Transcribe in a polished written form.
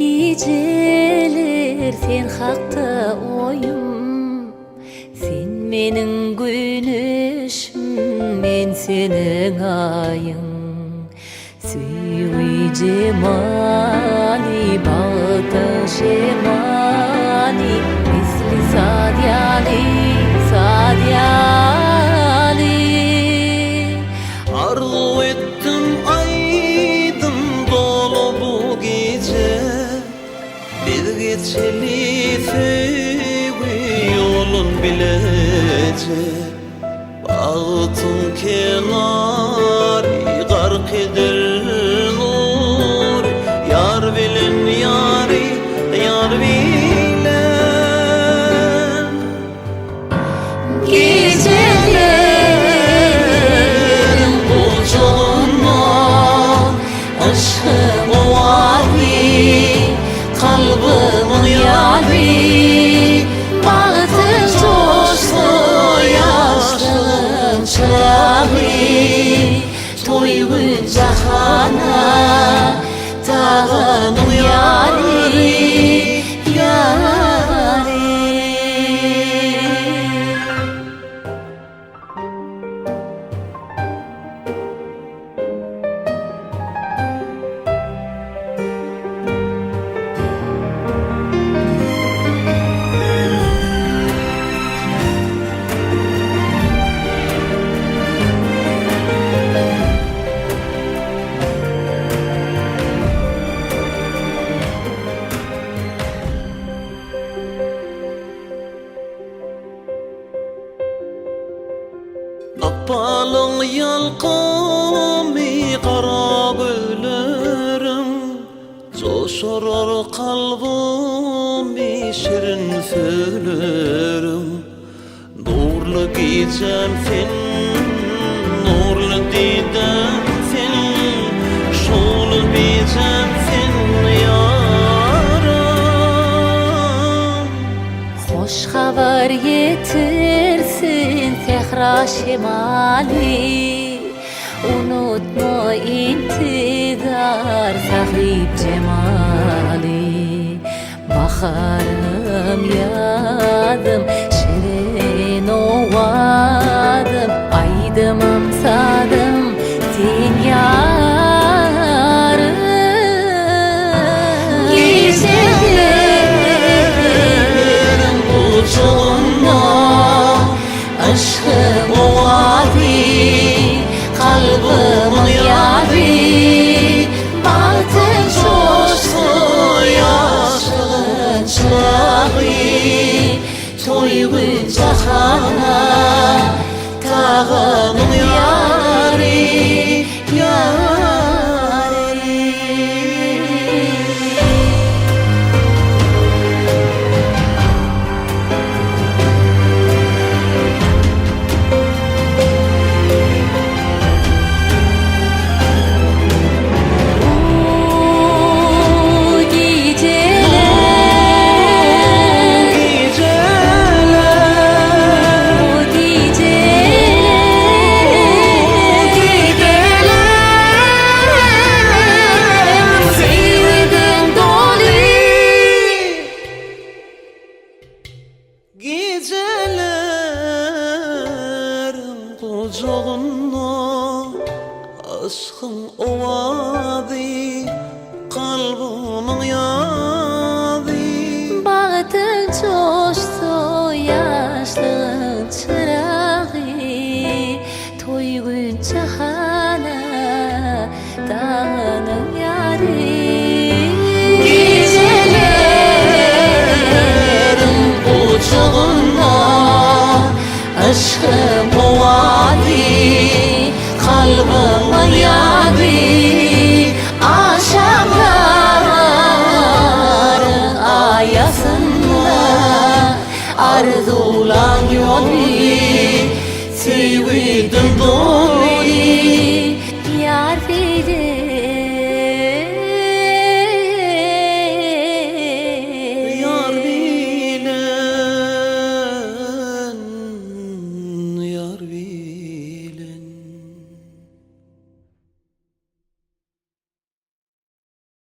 Geceler sen hakta oyum, sen menin güneşim, men senin ayın. Süyü cemali, bağda şemali, misli sadyali, sadyali. Arzu ettim aydım dolu bu gece, bir geçeli sevgi yolun bilece. Bağıtın kenarı gark eder nur, yar bilen yari, yar bilen. Gecelerim ucuna, aşkım ovavi, kalbim yari. Bağıtın coştu yaşlığın çırağı, toygun cahana, dağın yari, yari. Akbalın yalqımı qarab ölürüm, coşurur kalbimi şirin söylerim. Nurlu gecem sen, nurlu didem sen, şolu becem sen yarım. Hoş haber getirsin Sehra şemali, unutma intizar sahip cemali. Baharım yadım, şirin ovadım, aydım amsadım sen yarım. Gecelerim ucuna, aşkım ovavi, kalbim yari. Bağıtın coştu yaşlığın çırağı, toygun cahana, dağın yari, yari. Gecelerim kucağına, aşkım ovadı, kalbimin yadı. Bağıtın coştu yaşlığın çırağı, toygun cahana, dağın yari. Gecelerim ucuna, aşkım ovavi, kalbim yari. Akşamları ayasında, arzulan yolu, sevdim